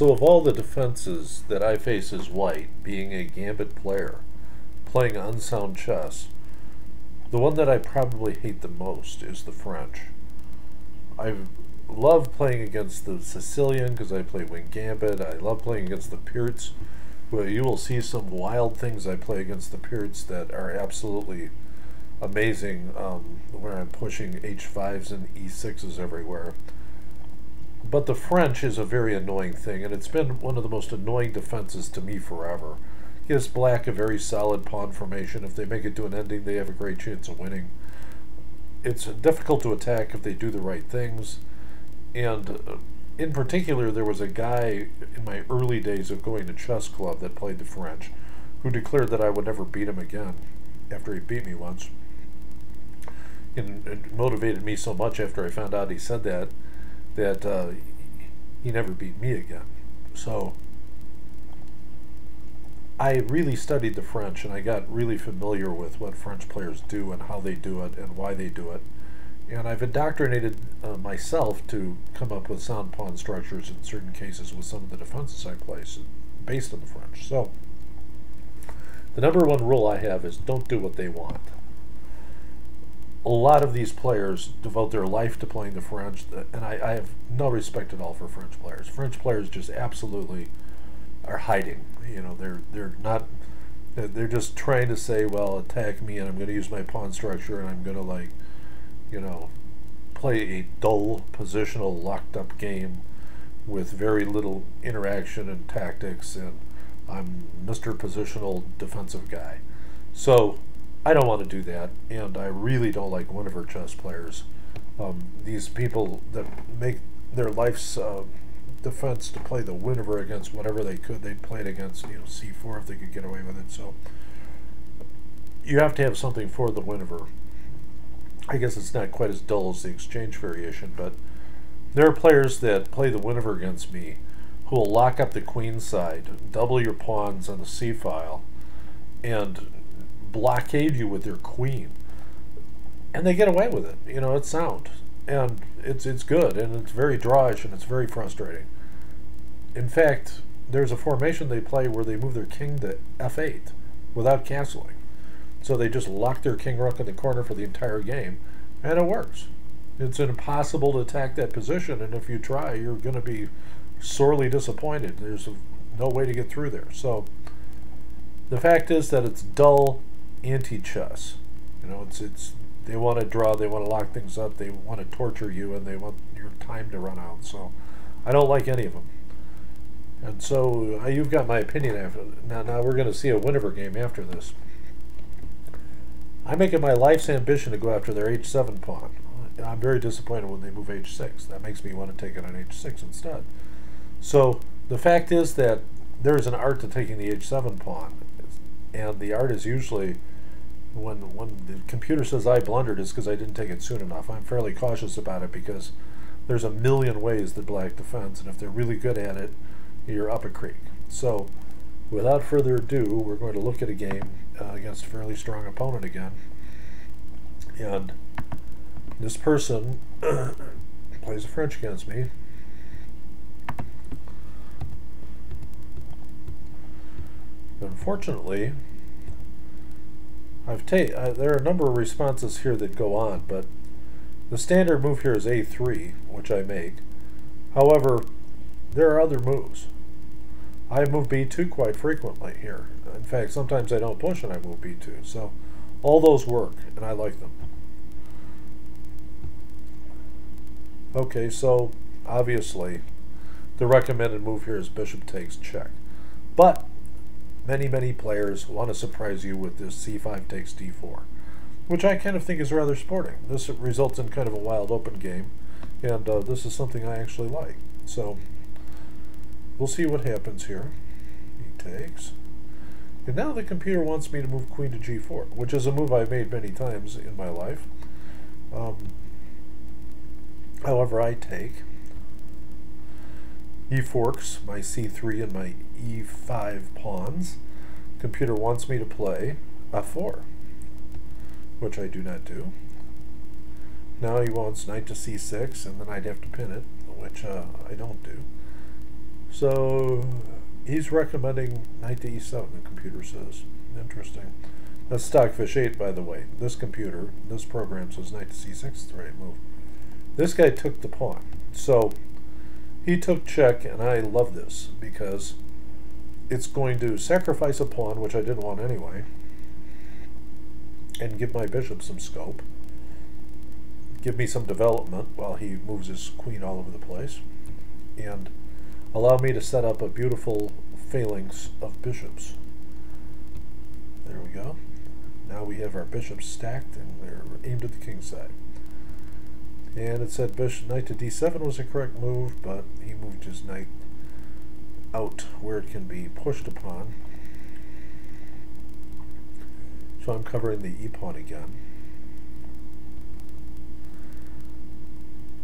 So of all the defenses that I face as white, being a gambit player, playing unsound chess, the one that I probably hate the most is the French. I love playing against the Sicilian because I play wing gambit. I love playing against the Pirates. Well, you will see some wild things I play against the Pirates that are absolutely amazing, where I'm pushing h5s and e6s everywhere. But the French is a very annoying thing, and it's been one of the most annoying defenses to me forever. Gives black a very solid pawn formation. If they make it to an ending, they have a great chance of winning. It's difficult to attack if they do the right things. And in particular, there was a guy in my early days of going to chess club that played the French who declared that I would never beat him again after he beat me once. And it motivated me so much after I found out he said that he never beat me again. So I really studied the French, and I got really familiar with what French players do and how they do it and why they do it. And I've indoctrinated myself to come up with sound pawn structures in certain cases with some of the defenses I play based on the French. So the number one rule I have is don't do what they want. A lot of these players devote their life to playing the French, and I have no respect at all for French players. French players just absolutely are hiding. You know, they're not. They're just trying to say, well, attack me, and I'm going to use my pawn structure, and I'm going to, like, you know, play a dull positional locked up game with very little interaction and tactics, and I'm Mr. Positional Defensive Guy. So I don't want to do that, and I really don't like Winawer chess players. These people that make their life's defense to play the Winawer against whatever they could. They'd play it against, you know, c4 if they could get away with it. So you have to have something for the Winawer. I guess it's not quite as dull as the exchange variation, but there are players that play the Winawer against me who will lock up the queen side, double your pawns on the c-file, and blockade you with their queen, and they get away with it. You know, it's sound, and it's good, and it's very drawish, and it's very frustrating. In fact, there's a formation they play where they move their king to f8 without castling, so they just lock their king rook in the corner for the entire game, and it works. It's impossible to attack that position, and if you try, you're going to be sorely disappointed. There's no way to get through there. So the fact is that it's dull anti-chess. You know, it's they want to draw, they want to lock things up, they want to torture you, and they want your time to run out. So I don't like any of them. And so you've got my opinion after now we're going to see a Winawer game after this. I make it my life's ambition to go after their h7 pawn. I'm very disappointed when they move h6. That makes me want to take it on h6 instead. So the fact is that there is an art to taking the h7 pawn, and the art is usually when the computer says I blundered, is because I didn't take it soon enough. I'm fairly cautious about it because there's a million ways that black defends, and if they're really good at it, you're up a creek. So without further ado, we're going to look at a game against a fairly strong opponent again. And this person plays a French against me. Unfortunately, there are a number of responses here that go on, but the standard move here is a3, which I make. However, there are other moves. I move b2 quite frequently here. In fact, sometimes I don't push and I move b2. So all those work, and I like them. Okay, so obviously the recommended move here is bishop takes check. But many players want to surprise you with this c5 takes d4, which I kind of think is rather sporting. This results in kind of a wild open game, and this is something I actually like. So we'll see what happens here. He takes. And now the computer wants me to move queen to g4, which is a move I've made many times in my life. However, I take. He forks my c3 and my e5 pawns. Computer wants me to play f4, which I do not do. Now he wants knight to c6, and then I'd have to pin it, which I don't do. So he's recommending knight to e7, the computer says. Interesting. That's Stockfish 8, by the way. This computer, this program says knight to c6 is the right move. This guy took the pawn. So he took check, and I love this because it's going to sacrifice a pawn, which I didn't want anyway, and give my bishop some scope. Give me some development while he moves his queen all over the place, and allow me to set up a beautiful phalanx of bishops. There we go. Now we have our bishops stacked, and they're aimed at the king's side. And it said knight to d7 was a correct move, but he moved his knight out where it can be pushed upon. So I'm covering the e-pawn again.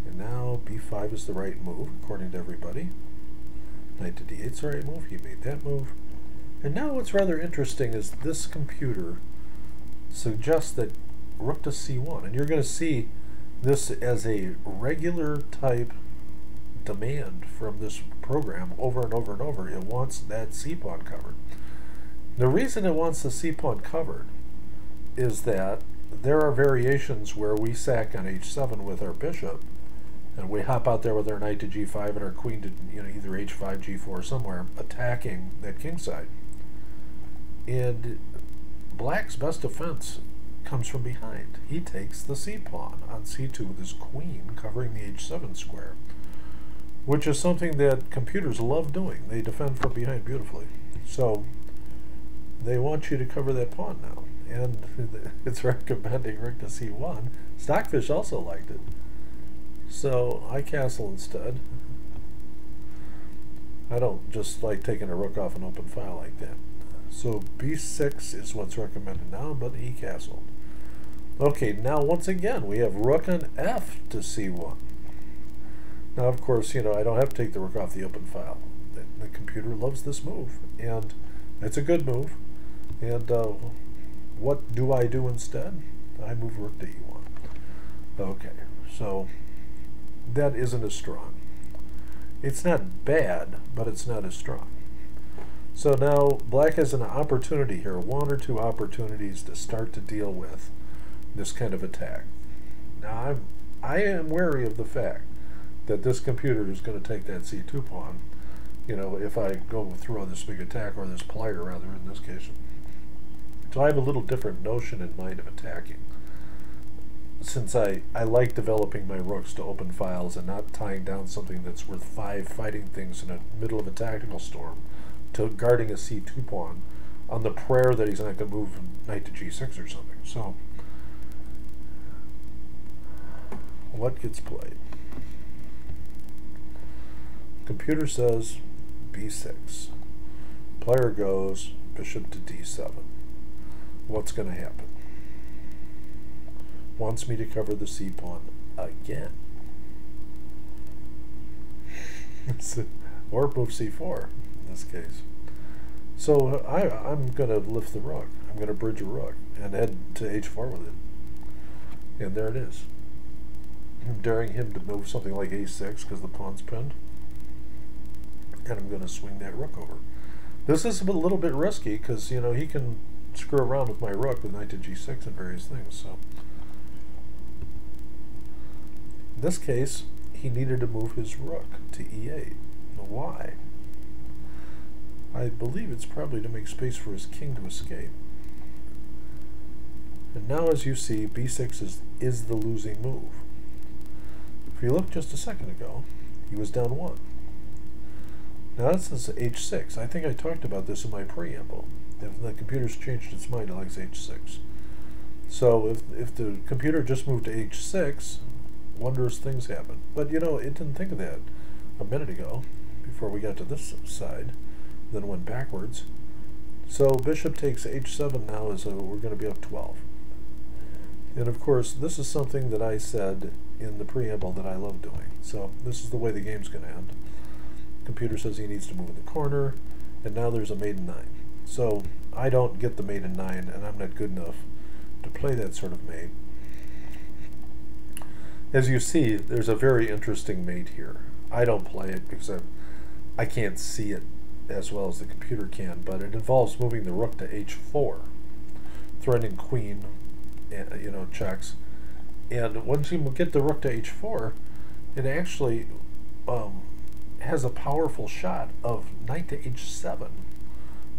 And now b5 is the right move, according to everybody. Knight to d8 is the right move. He made that move. And now what's rather interesting is this computer suggests that rook to c1. And you're going to see this as a regular type demand from this program over and over and over. It wants that c-pawn covered. The reason it wants the c-pawn covered is that there are variations where we sack on h7 with our bishop, and we hop out there with our knight to g5 and our queen to either h5, g4, somewhere, attacking that king side. And black's best defense comes from behind. He takes the c-pawn on c2 with his queen covering the h7 square, which is something that computers love doing. They defend from behind beautifully. So they want you to cover that pawn now. And it's recommending rook to c1. Stockfish also liked it. So I castle instead. I don't just like taking a rook off an open file like that. So b6 is what's recommended now, but he castled. Okay, now once again we have rook on f to c1. Now of course, I don't have to take the rook off the open file. The computer loves this move, and it's a good move. And what do I do instead? I move rook to e1. Okay, so that isn't as strong. It's not bad, but it's not as strong. So now black has an opportunity here, one or two opportunities to start to deal with this kind of attack. Now I am wary of the fact that this computer is going to take that c2 pawn, if I go through on this big attack, or this plier rather in this case. So I have a little different notion in mind of attacking. Since I like developing my rooks to open files and not tying down something that's worth 5 fighting things in the middle of a tactical storm to guarding a c2 pawn on the prayer that he's not going to move knight to g6 or something. So what gets played? Computer says b6. Player goes bishop to d7. What's going to happen? Wants me to cover the c-pawn again. Or move c4 in this case. So I'm going to lift the rook. I'm going to bridge a rook and head to h4 with it. And there it is. I'm daring him to move something like a6 because the pawn's pinned. And I'm going to swing that rook over. This is a little bit risky because, he can screw around with my rook with knight to g6 and various things. So in this case, he needed to move his rook to e8. Why? I believe it's probably to make space for his king to escape. And now, as you see, b6 is the losing move. If you look just a second ago, he was down 1. Now this is h6. I think I talked about this in my preamble. If the computer's changed its mind, it likes h6. So if the computer just moved to h6, wondrous things happen. But it didn't think of that a minute ago, before we got to this side, then went backwards. So bishop takes h7 now we're going to be up 12. And of course, this is something that I said in the preamble that I love doing. So this is the way the game's going to end. Computer says he needs to move in the corner, and now there's a maiden 9. So I don't get the maiden 9, and I'm not good enough to play that sort of mate. As you see, there's a very interesting mate here. I don't play it because I can't see it as well as the computer can, but it involves moving the rook to h4, threatening queen, checks. And once you get the rook to h4, it actually has a powerful shot of knight to h7,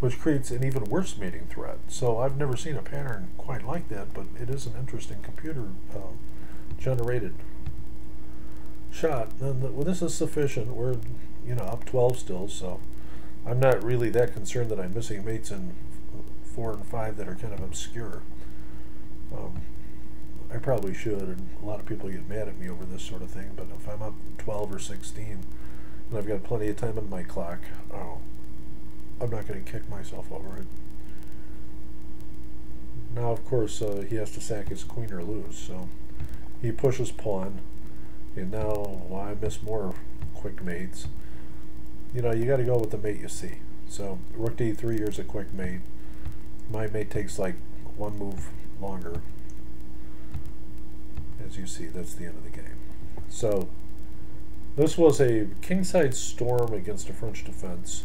which creates an even worse mating threat. So I've never seen a pattern quite like that, but it is an interesting computer generated shot. And this is sufficient. We're up 12 still, so I'm not really that concerned that I'm missing mates in 4 and 5 that are kind of obscure. I probably should, and a lot of people get mad at me over this sort of thing, but if I'm up 12 or 16 and I've got plenty of time on my clock, I'm not going to kick myself over it. Now, of course, he has to sack his queen or lose, so he pushes pawn, and now I miss more quick mates. You got to go with the mate you see. So rook to e3, here's a quick mate. My mate takes like one move longer. As you see, that's the end of the game. So this was a kingside storm against a French defense,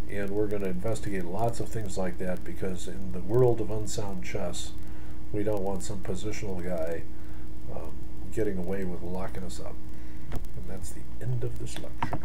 and we're going to investigate lots of things like that, because in the world of unsound chess, we don't want some positional guy getting away with locking us up. And that's the end of this lecture.